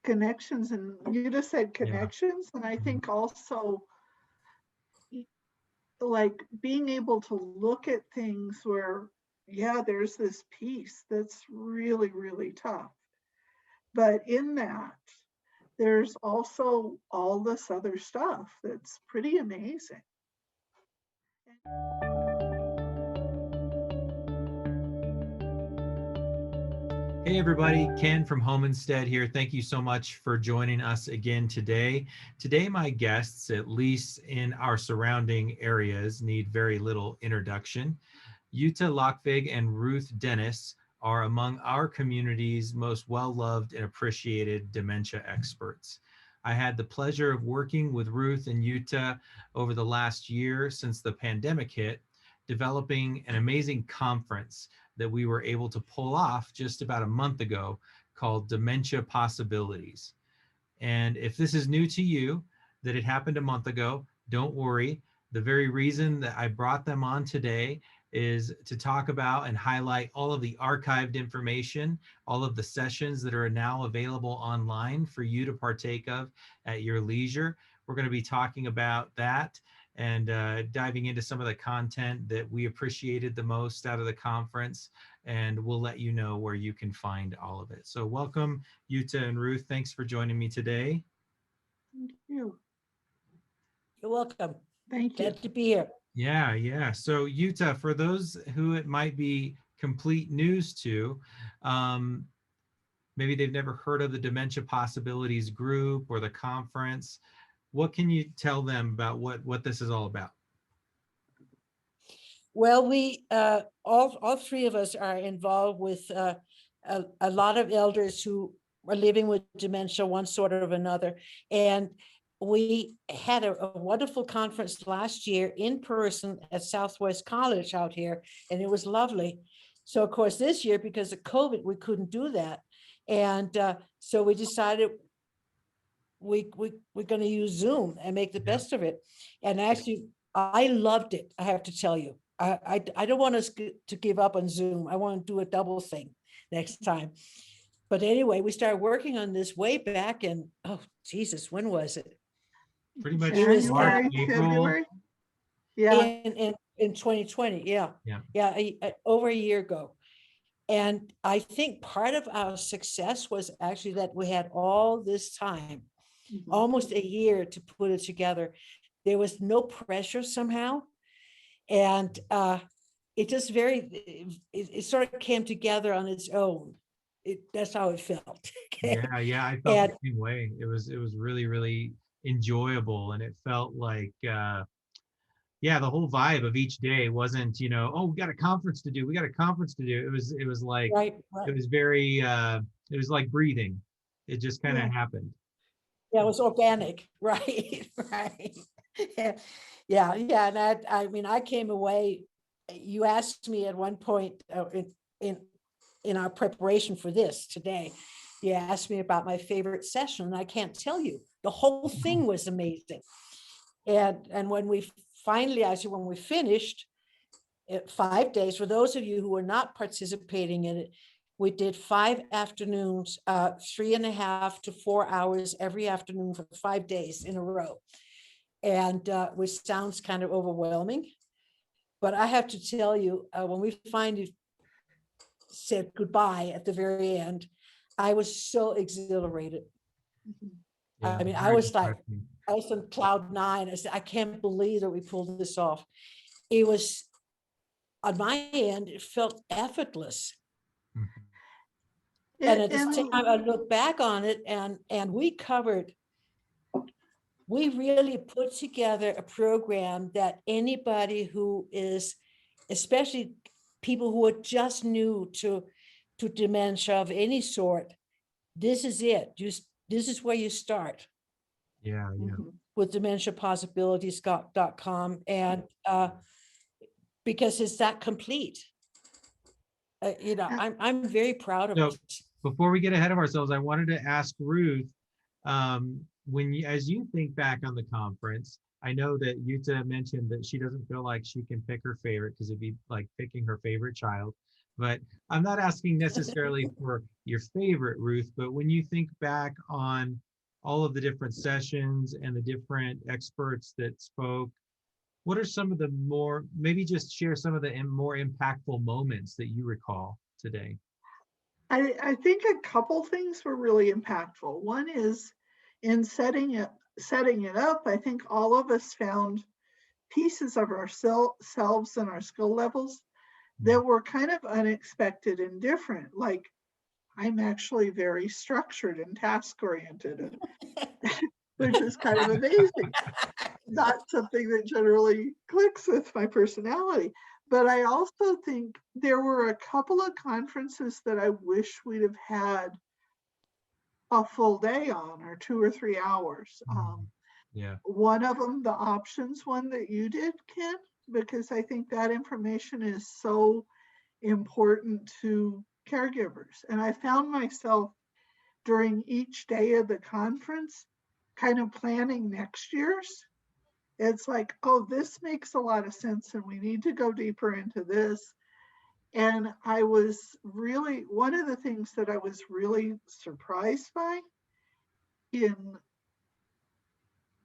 connections, and you just said Yeah. connections, and I Mhm. think also like being able to look at things where, yeah, there's this piece that's really, really tough. But in that, there's also all this other stuff that's pretty amazing. Hey everybody, Ken from Homestead here. Thank you so much for joining us again today. Today my guests, at least in our surrounding areas, need very little introduction. Jytte Lokvig and Ruth Dennis are among our community's most well-loved and appreciated dementia experts. I had the pleasure of working with Ruth and Jytte over the last year since the pandemic hit, developing an amazing conference that we were able to pull off just about a month ago called Dementia Possibilities. And if this is new to you, that it happened a month ago, don't worry. The very reason that I brought them on today is to talk about and highlight all of the archived information, all of the sessions that are now available online for you to partake of at your leisure. We're going to be talking about that and diving into some of the content that we appreciated the most out of the conference, and we'll let you know where you can find all of it. So welcome, Jytte and Ruth. Thanks for joining me today. Thank you. You're welcome. Thank you. Glad to be here. Yeah. So Jytte, for those who it might be complete news to, maybe they've never heard of the Dementia Possibilities group or the conference, what can you tell them about what this is all about? Well, we all three of us are involved with a lot of elders who are living with dementia, one sort or another. And we had a wonderful conference last year in person at Southwest College out here, and it was lovely. So of course this year, because of COVID, we couldn't do that. And so we decided we're going to use Zoom and make the best of it. And actually, I loved it, I have to tell you. I don't want us to give up on Zoom. I want to do a double thing next time. But anyway, we started working on this way back in, oh, Jesus, when was it? Pretty much January, March, April. February. Yeah. In 2020, yeah. Over a year ago. And I think part of our success was actually that we had all this time, almost a year, to put it together. There was no pressure somehow. And it just it sort of came together on its own. That's how it felt. Yeah, I felt the same way. It was really, really enjoyable, and it felt like the whole vibe of each day wasn't, oh, we got a conference to do. It was like right. It was very it was like breathing. It just kind of happened. Yeah, it was organic, right? Right. Yeah. And I mean, I came away. You asked me at one point in our preparation for this today, you asked me about my favorite session, and I can't tell you. The whole thing was amazing. And when we finally, actually, when we finished, 5 days, for those of you who were not participating in it, we did 5 afternoons, 3.5 to 4 hours every afternoon for 5 days in a row. And which sounds kind of overwhelming. But I have to tell you, when we finally said goodbye at the very end, I was so exhilarated. Yeah, I mean, I was on cloud 9. I said, I can't believe that we pulled this off. It was, on my end, it felt effortless. And at the same time, I look back on it, and we really put together a program that anybody who is, especially people who are just new to dementia of any sort, this is it. This is where you start. Yeah. With dementiapossibilities.com, and because it's that complete. I'm very proud of it. Before we get ahead of ourselves, I wanted to ask Ruth, as you think back on the conference, I know that Jytte mentioned that she doesn't feel like she can pick her favorite because it'd be like picking her favorite child. But I'm not asking necessarily for your favorite, Ruth, but when you think back on all of the different sessions and the different experts that spoke, what are some of the more, maybe just share some of the more impactful moments that you recall today? I think a couple things were really impactful. One is in setting it up, I think all of us found pieces of ourselves and our skill levels that were kind of unexpected and different. Like, I'm actually very structured and task oriented, which is kind of amazing. Not something that generally clicks with my personality. But I also think there were a couple of conferences that I wish we'd have had a full day on, or 2 or 3 hours. Yeah. One of them, the options one that you did, Ken, because I think that information is so important to caregivers. And I found myself during each day of the conference kind of planning next year's. It's like, oh, this makes a lot of sense and we need to go deeper into this. And I was really, one of the things that I was really surprised by, in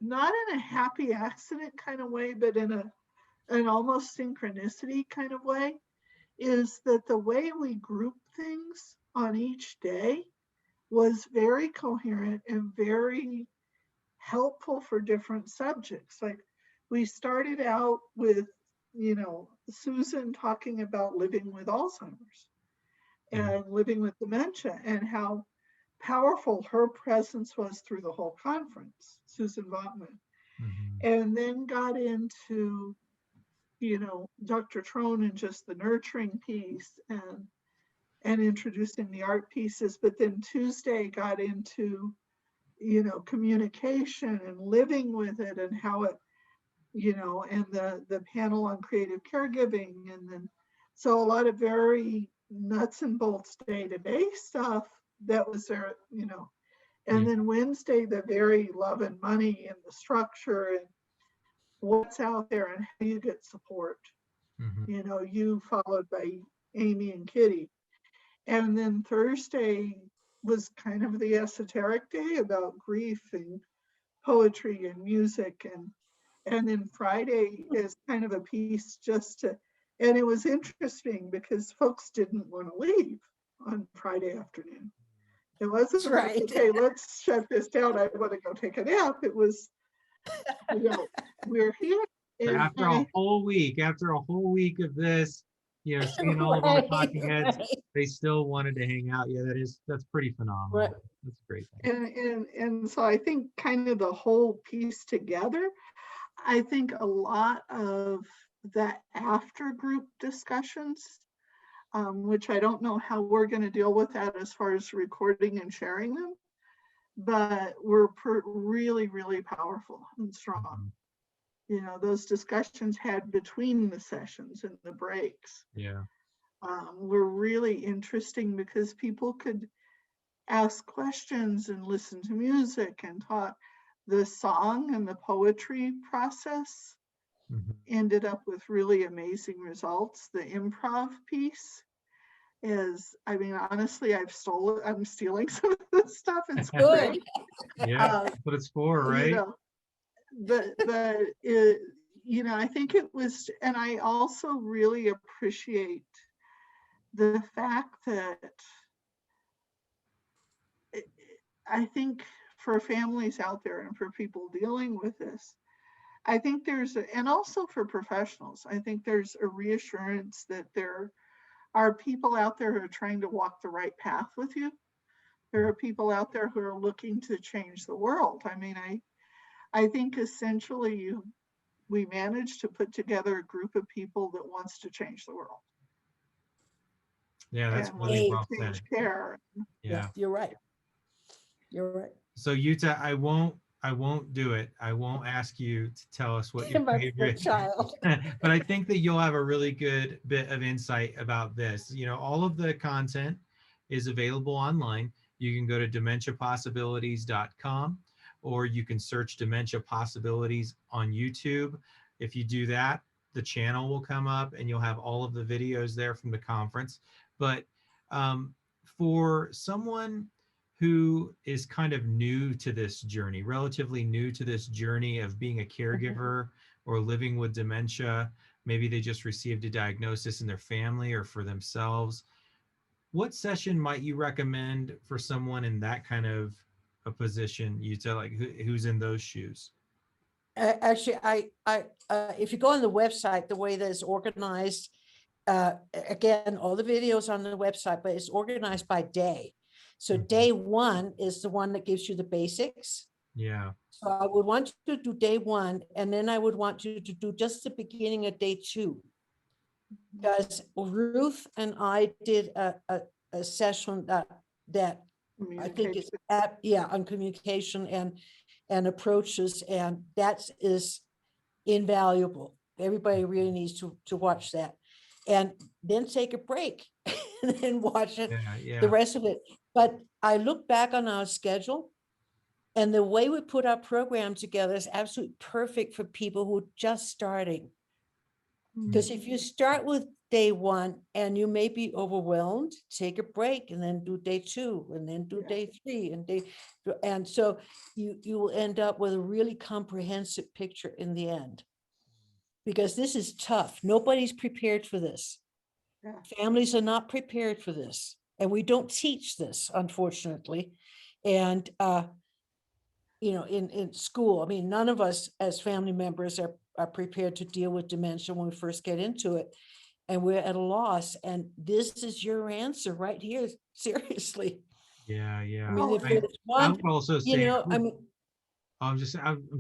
not in a happy accident kind of way, but in an almost synchronicity kind of way, is that the way we group things on each day was very coherent and very helpful for different subjects. Like, we started out with, Susan talking about living with Alzheimer's and living with dementia, and how powerful her presence was through the whole conference, Susan Votman. And then got into, Dr. Trone and just the nurturing piece and introducing the art pieces. But then Tuesday got into, communication and living with it, and how it, and the panel on creative caregiving. And then, so a lot of very nuts and bolts day-to-day stuff that was there, and then Wednesday, the very love and money and the structure and what's out there and how you get support, you followed by Amy and Kitty. And then Thursday was kind of the esoteric day about grief and poetry and music. And then Friday is kind of a piece just to, and it was interesting because folks didn't want to leave on Friday afternoon. It wasn't That's like, right. okay, let's shut this down, I want to go take a nap. It was, we're here. So after a whole week of this, seeing all of our talking heads, they still wanted to hang out. Yeah, that's pretty phenomenal. Right. That's a great thing. And so I think kind of the whole piece together, I think a lot of the after group discussions, which I don't know how we're going to deal with that as far as recording and sharing them, but were really, really powerful and strong. Those discussions had between the sessions and the breaks. Yeah. Were really interesting because people could ask questions and listen to music and talk. The song and the poetry process ended up with really amazing results. The improv piece is, I mean, honestly, I'm stealing some of this stuff. It's great. Yeah, that's what it's for, right? But it, I think it was, and I also really appreciate the fact that I think for families out there and for people dealing with this, I think and also for professionals, I think there's a reassurance that there are people out there who are trying to walk the right path with you. There are people out there who are looking to change the world. I mean, I think essentially we managed to put together a group of people that wants to change the world. Yeah, that's and really well change said. care. Yeah, you're right. You're right. So Jytte, I won't do it. I won't ask you to tell us what your My favorite child. but I think that you'll have a really good bit of insight about this. All of the content is available online. You can go to dementiapossibilities.com, or you can search Dementia Possibilities on YouTube. If you do that, the channel will come up and you'll have all of the videos there from the conference. But for someone who is kind of new to this journey, relatively new to this journey of being a caregiver or living with dementia, maybe they just received a diagnosis in their family or for themselves, what session might you recommend for someone in that kind of a position? You tell like who's in those shoes? Actually, if you go on the website, the way that it's organized, again, all the videos on the website, but it's organized by day. So Mhm. day one is the one that gives you the basics. Yeah. So I would want you to do day one, and then I would want you to do just the beginning of day two. Because Ruth and I did a session that I think is Communication. on communication and approaches, and that is invaluable. Everybody really needs to watch that, and then take a break and then watch it, Yeah. the Yeah. rest of it. But I look back on our schedule, and the way we put our program together is absolutely perfect for people who are just starting. Because if you start with day one and you may be overwhelmed, take a break and then do day two and then do Yeah. day three and so you will end up with a really comprehensive picture in the end. Because this is tough. Nobody's prepared for this. Yeah. Families are not prepared for this. And we don't teach this, unfortunately. And in school, I mean, none of us as family members are prepared to deal with dementia when we first get into it. And we're at a loss. And this is your answer right here. Seriously. Yeah. I Yeah. mean, Oh, if I there's I one, would also say I mean, I'm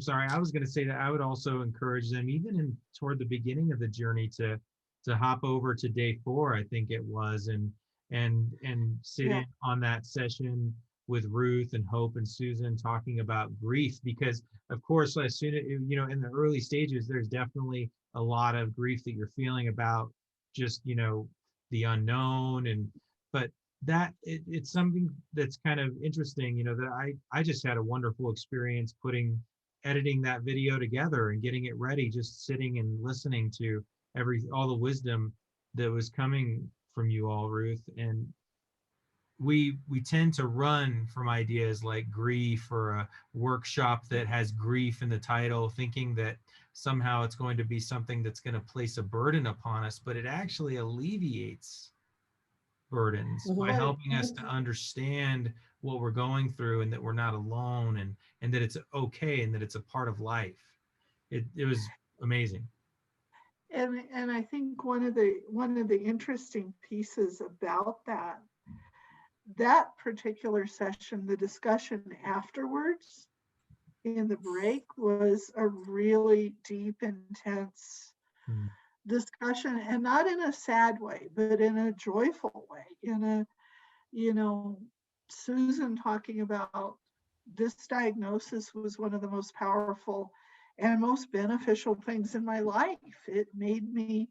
sorry. I was going to say that I would also encourage them, even in toward the beginning of the journey, to hop over to day 4, I think it was, and sit yeah. in on that session with Ruth and Hope and Susan talking about grief, because of course, as soon as in the early stages, there's definitely a lot of grief that you're feeling about just the unknown, but it's something that's kind of interesting, that I just had a wonderful experience editing that video together and getting it ready, just sitting and listening to all the wisdom that was coming from you all, Ruth. And we tend to run from ideas like grief or a workshop that has grief in the title, thinking that somehow it's going to be something that's going to place a burden upon us, but it actually alleviates burdens by mhm, Right. helping us to understand what we're going through, and that we're not alone, and that it's okay, and that it's a part of life. It was amazing. And I think one of the interesting pieces about that particular session, the discussion afterwards in the break was a really deep, intense Mm. discussion, and not in a sad way, but in a joyful way, you know, Susan talking about this diagnosis was one of the most powerful and most beneficial things in my life. It made me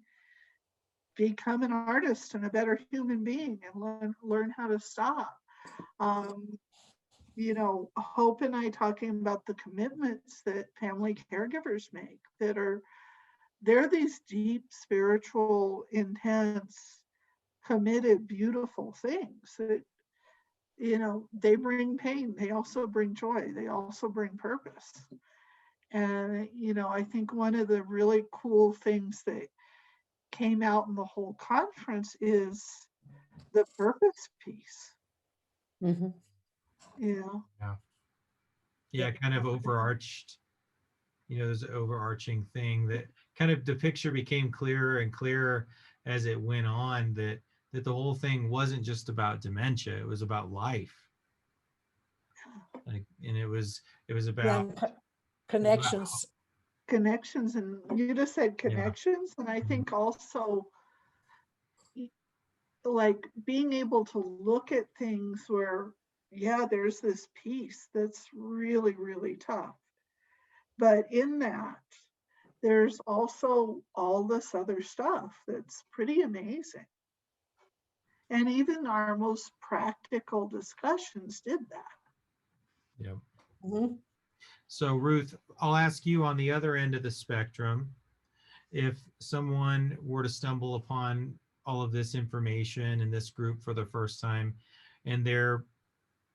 become an artist and a better human being and learn how to stop. Um, Hope and I talking about the commitments that family caregivers make they're these deep, spiritual, intense, committed, beautiful things that, they bring pain. They also bring joy. They also bring purpose. And, I think one of the really cool things that came out in the whole conference is the purpose piece. mhm, You know, Yeah. yeah. Yeah, kind of overarched, there's an overarching thing that kind of the picture became clearer and clearer as it went on, that the whole thing wasn't just about dementia, it was about life. Like, and it was Yeah, about and it was about connections. connections, and you just said yeah. connections, and I Mhm. think also like being able to look at things where, yeah, there's this piece that's really, really tough. But in that, there's also all this other stuff that's pretty amazing. And even our most practical discussions did that. Yeah. Mhm. So Ruth, I'll ask you, on the other end of the spectrum, if someone were to stumble upon all of this information in this group for the first time, and they're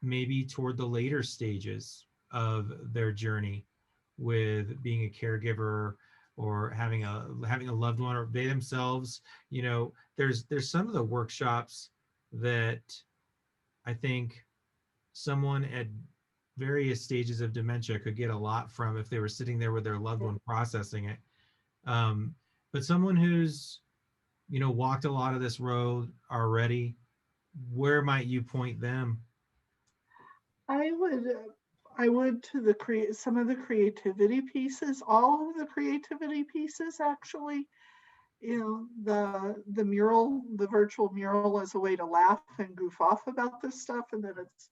maybe toward the later stages of their journey with being a caregiver or having a loved one, or they themselves, there's some of the workshops that I think someone at various stages of dementia could get a lot from if they were sitting there with their loved one processing it. But someone who's, walked a lot of this road already, where might you point them? I would, I would to the some of the creativity pieces, all of the creativity pieces actually. The mural, the virtual mural, as a way to laugh and goof off about this stuff, and that it's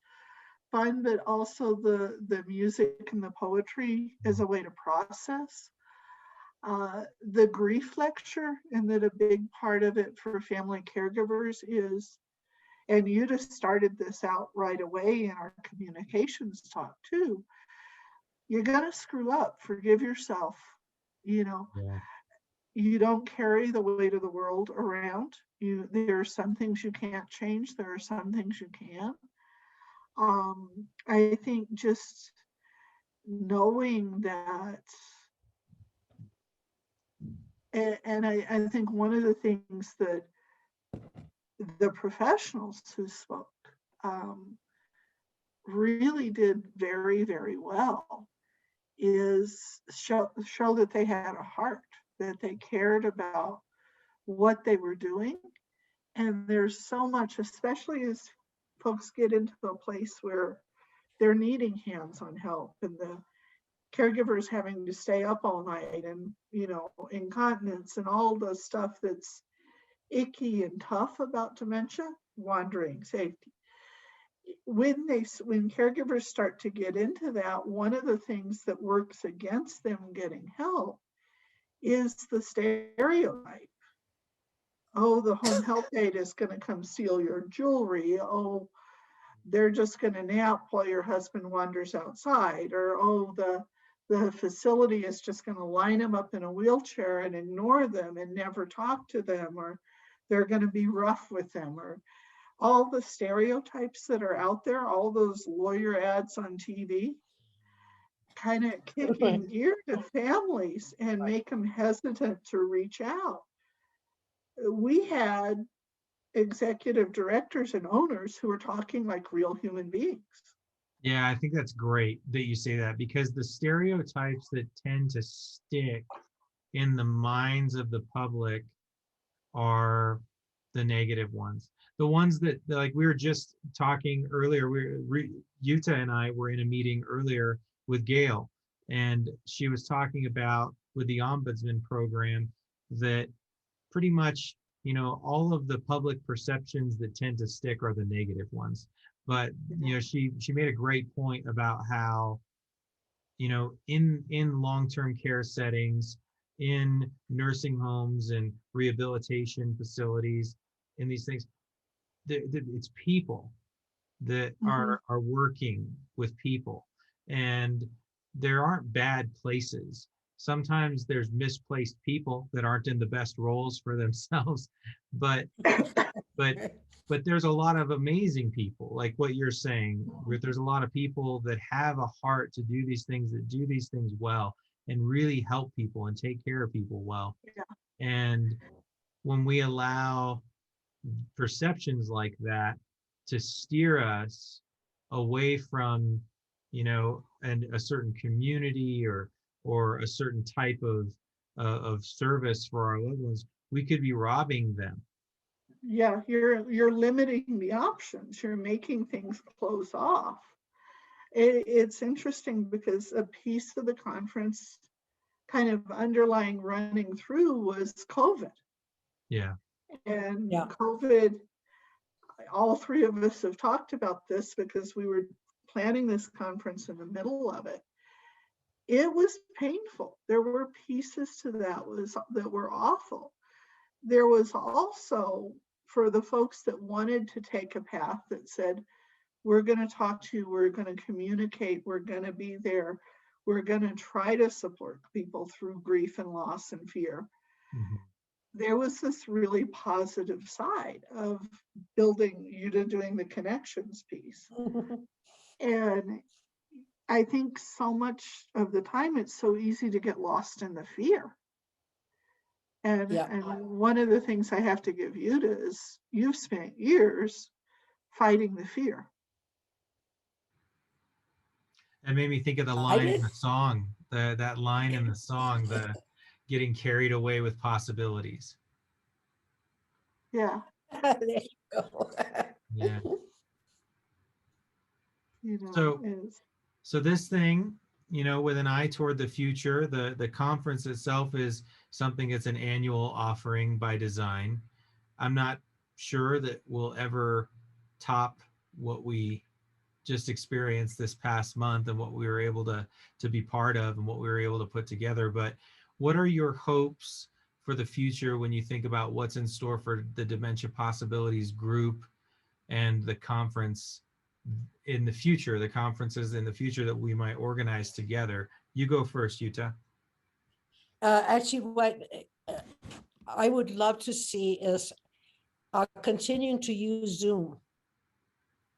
fun, but also the music and the poetry as a way to process. The grief lecture, and that a big part of it for family caregivers is, and you just started this out right away in our communications talk too, you're gonna screw up, forgive yourself. Yeah. You don't carry the weight of the world around. There are some things you can't change, there are some things you can. I think just knowing that, and I think one of the things that the professionals who spoke really did very, very well is show that they had a heart, that they cared about what they were doing. And there's so much, especially as folks get into a place where they're needing hands-on help, and the caregivers having to stay up all night, and incontinence and all the stuff that's icky and tough about dementia, wandering, safety. When caregivers start to get into that, one of the things that works against them getting help is the stereotype. Oh, the home health aide is going to come steal your jewelry. Oh, they're just going to nap while your husband wanders outside. Or, oh, the facility is just going to line them up in a wheelchair and ignore them and never talk to them. Or they're going to be rough with them. Or all the stereotypes that are out there, all those lawyer ads on TV, kind of kicking gear to families and make them hesitant to reach out. We had executive directors and owners who were talking like real human beings. Yeah, I think that's great that you say that, because the stereotypes that tend to stick in the minds of the public are the negative ones. The ones that, like we were just talking earlier, Jytte and I were in a meeting earlier with Gail, and she was talking about with the ombudsman program that pretty much, all of the public perceptions that tend to stick are the negative ones. But she made a great point about how, in long-term care settings, in nursing homes and rehabilitation facilities, in these things, it's people that are working with people, and there aren't bad places. Sometimes there's misplaced people that aren't in the best roles for themselves, but but there's a lot of amazing people, like what you're saying, Ruth. There's a lot of people that have a heart to do these things, that do these things well, and really help people and take care of people well. Yeah. And when we allow perceptions like that to steer us away from, and a certain community or a certain type of service for our loved ones, we could be robbing them. Yeah, you're limiting the options. You're making things close off. It's interesting because a piece of the conference, kind of underlying running through, was COVID. Yeah. And COVID, all three of us have talked about this because we were planning this conference in the middle of it. It was painful. There were pieces to that were awful. There was also, for the folks that wanted to take a path that said, we're going to talk to you, we're going to communicate, we're going to be there, we're going to try to support people through grief and loss and fear. there was this really positive side of building, doing the connections piece. And I think so much of the time it's so easy to get lost in the fear. And, Yeah. and one of the things I have to give you is you've spent years fighting the fear. It made me think of the I line in did. the song, that line in the song, the getting carried away with possibilities. Yeah. There you go. Yeah. You know, So is So this thing, with an eye toward the future, the conference itself is something that's an annual offering by design. I'm not sure that we'll ever top what we just experienced this past month and what we were able to be part of and what we were able to put together. But what are your hopes for the future when you think about what's in store for the Dementia Possibilities group and the conference in the future, the conferences in the future that we might organize together? You go first, Jytte. Actually, what I would love to see is continuing to use Zoom,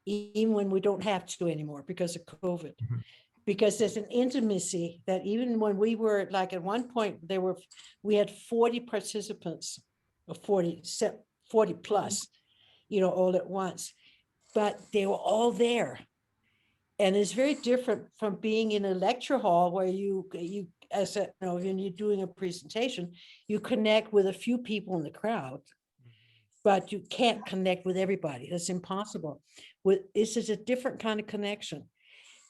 even when we don't have to anymore because of COVID. Mhm. Because there's an intimacy that even when we were like at one point, we had 40 participants, or 40 plus, all at once, but they were all there. And it's very different from being in a lecture hall where you as a, when you're doing a presentation, you connect with a few people in the crowd, but you can't connect with everybody. That's impossible. This is a different kind of connection.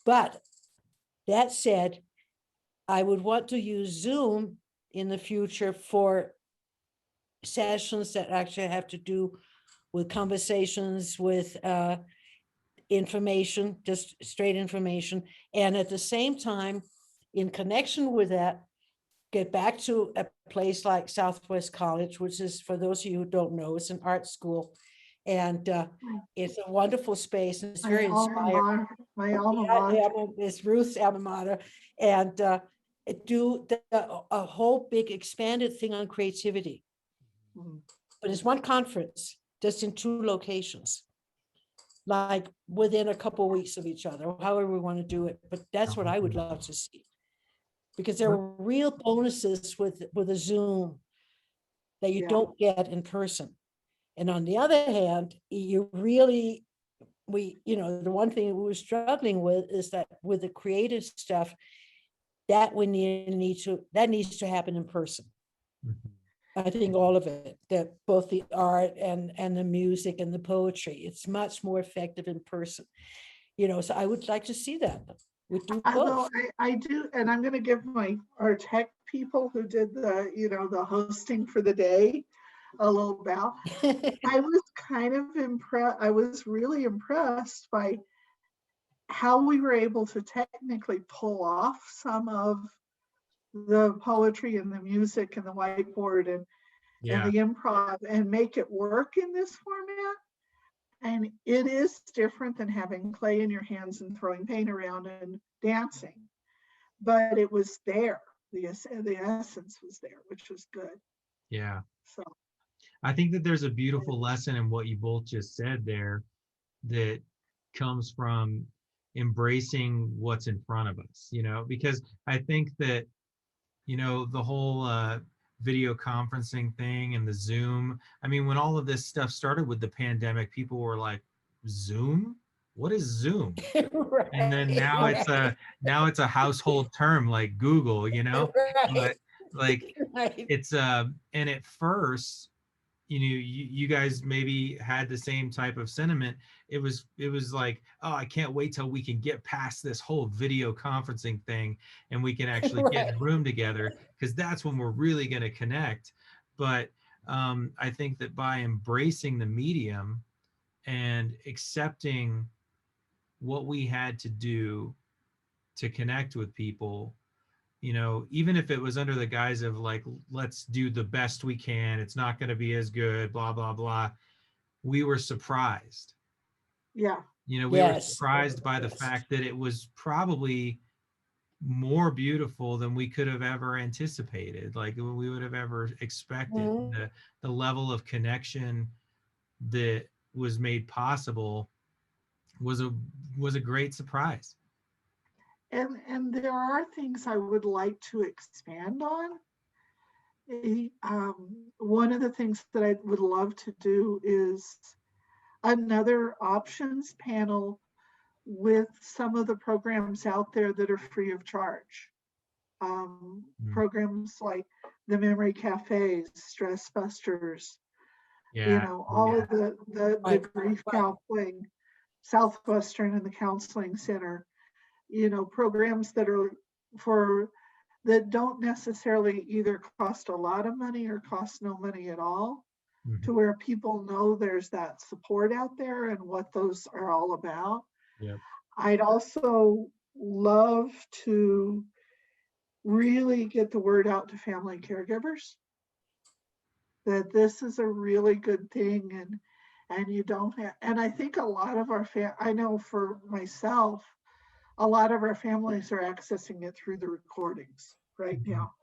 But that said, I would want to use Zoom in the future for sessions that actually have to do with conversations, with information, just straight information. And at the same time, in connection with that, get back to a place like Southwest College, which is, for those of you who don't know, it's an art school. And it's a wonderful space, and it's my very alma inspiring. mater, my alma mater. It's Ruth's alma mater. And do a whole big expanded thing on creativity. Mhm. But it's one conference, just in 2 locations, like within a couple of weeks of each other, however we want to do it. But that's what I would love to see. Because there are real bonuses with a Zoom that you Yeah. don't get in person. And on the other hand, you really, the one thing we were struggling with is that with the creative stuff, that needs to happen in person. Mhm. I think all of it, that both the art and the music and the poetry, it's much more effective in person. So I would like to see that. We do Although both. I do, and I'm going to give our tech people who did the hosting for the day a little bow. I was kind of impressed. I was really impressed by how we were able to technically pull off some of the poetry and the music and the whiteboard and Yeah. the improv and make it work in this format. And it is different than having clay in your hands and throwing paint around and dancing. But it was there. The essence was there, which was good. Yeah. So I think that there's a beautiful lesson in what you both just said there that comes from embracing what's in front of us, because I think that, the whole video conferencing thing and the Zoom. I mean, when all of this stuff started with the pandemic, people were like, Zoom? What is Zoom? Right, And then now it's a household term like Google, right, but like right. it's and at first, you guys maybe had the same type of sentiment. It was like, oh, I can't wait till we can get past this whole video conferencing thing and we can actually get in a Right. room together, because that's when we're really going to connect. But I think that by embracing the medium and accepting what we had to do to connect with people, even if it was under the guise of like, let's do the best we can, it's not going to be as good, blah, blah, blah. We were surprised. yeah, We were Yes. surprised by the Yes. fact that it was probably more beautiful than we could have ever anticipated, like we would have ever expected. Mhm. The level of connection that was made possible was a great surprise. And there are things I would like to expand on. One of the things that I would love to do is another options panel with some of the programs out there that are free of charge. Mm. Programs like the memory cafes, stress busters, Yeah. all Yeah. of the Right, grief right. counseling, Southwestern and the Counseling Center, programs that are for that don't necessarily either cost a lot of money or cost no money at all, Mhm. to where people know there's that support out there and what those are all about. Yep. I'd also love to really get the word out to family caregivers that this is a really good thing, and you don't have, and I think a lot of I know for myself, a lot of our families are accessing it through the recordings right Mhm. now.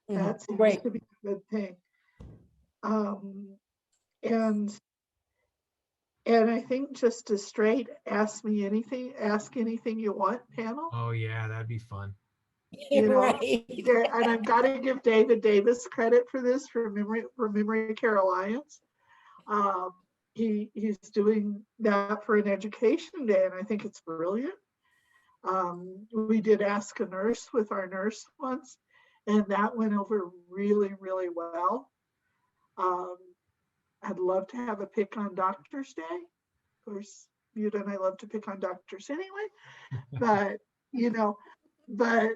Mhm. That seems Great. to be a good thing. Um, and and I think just a straight ask anything you want panel. Oh yeah, that'd be fun. You know, Right. and I've got to give David Davis credit for this for Memory Care Alliance. Um, he's doing that for an education day, and I think it's brilliant. We did ask a nurse with our nurse once, and that went over really, really well. Um, I'd love to have a pick on Doctor's Day. Of course, you and I love to pick on doctors anyway, but you know, I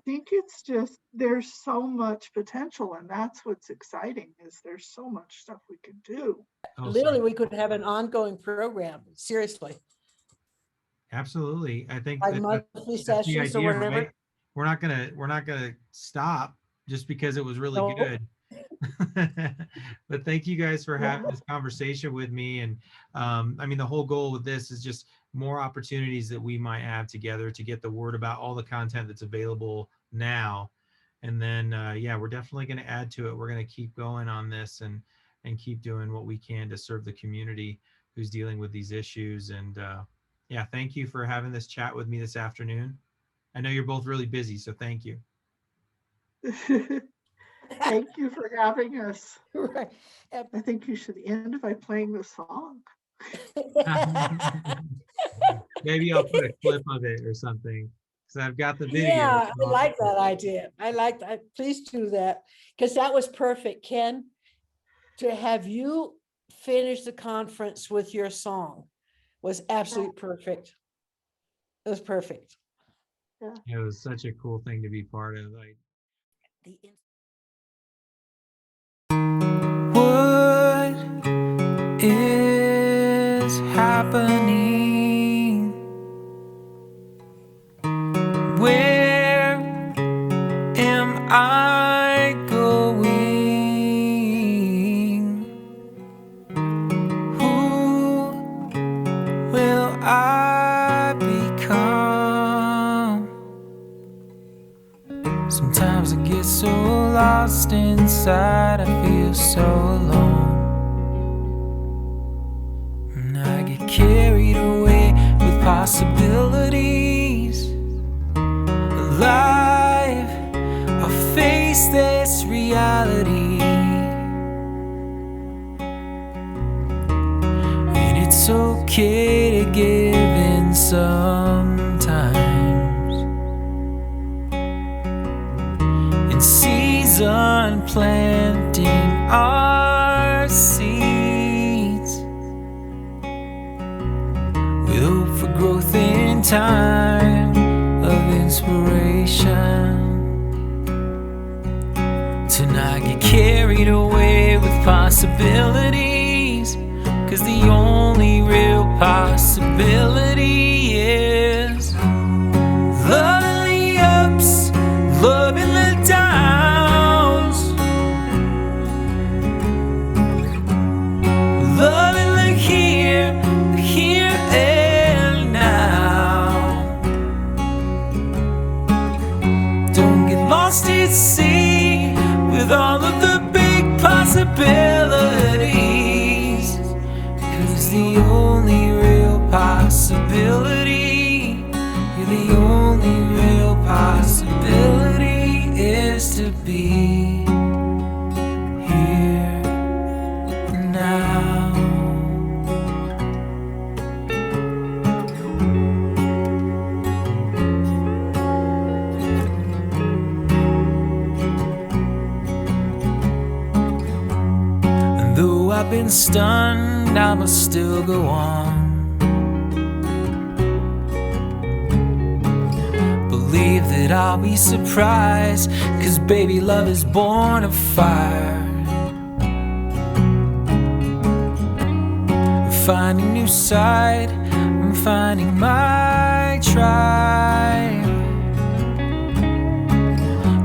think it's just there's so much potential, and that's what's exciting is there's so much stuff we can do. Oh, Literally, sorry. we could have an ongoing program, seriously, Absolutely. I think like that monthly that's the sessions or idea, right? whatever. We're not gonna stop just because it was really No. good. But thank you guys for Yeah. having this conversation with me. And I mean, the whole goal with this is just more opportunities that we might have together to get the word about all the content that's available now. And then, yeah, we're definitely going to add to it. We're going to keep going on this and keep doing what we can to serve the community who's dealing with these issues. And yeah, thank you for having this chat with me this afternoon. I know you're both really busy, so thank you. Thank you for having us. Right. I think you should end by playing the song. Maybe I'll put a clip of it or something because I've got the video. Yeah, I So like that idea. I like that. Please do that, because that was perfect, Ken. To have you finish the conference with your song was absolutely perfect. It was perfect. Yeah. it was such a cool thing to be part of. Like, What is happening? Where am I going? Who will I become? Sometimes I get so lost inside, I feel so alone. And I get carried away with possibilities. Alive, I'll face this reality. And it's okay to give in sometimes. In season, planting our seeds with hope for growth in time of inspiration. To not get carried away with possibilities, 'cause the only real possibility is love in the ups, love in the downs, love in the here and now. lost at sea with all of the big possibilities. 'Cause the only real possibility, you're the only real possibility is to be here now. And though I've been stunned, I must still go on. Believe that I'll be surprised, 'cause baby, love is born of fire. I'm finding new sight, I'm finding my tribe.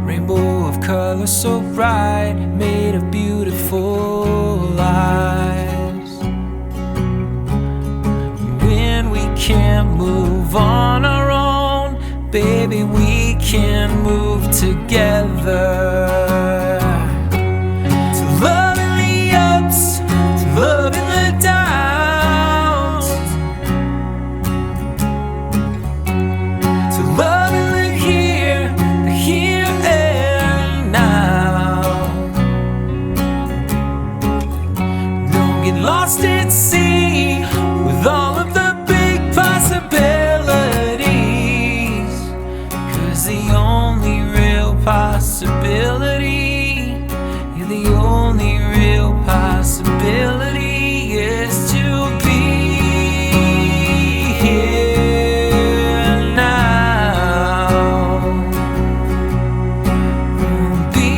Rainbow of color so bright, made of beautiful lives. When we can't move on our own, baby, we can move together. To love in the ups, to love in the downs, to love in the here and now. Don't get lost at sea with all of the big possibilities. 'Cause the only real possibility, you're the only real possibility is to be here now. Be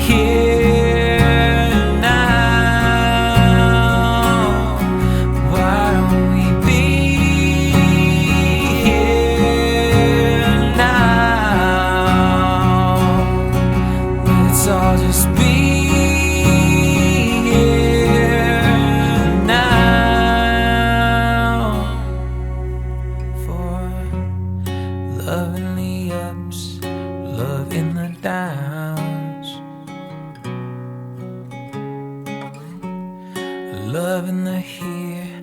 here now. Why don't we be here now? Let's all just be here now. For love in the ups, love in the downs, love in the here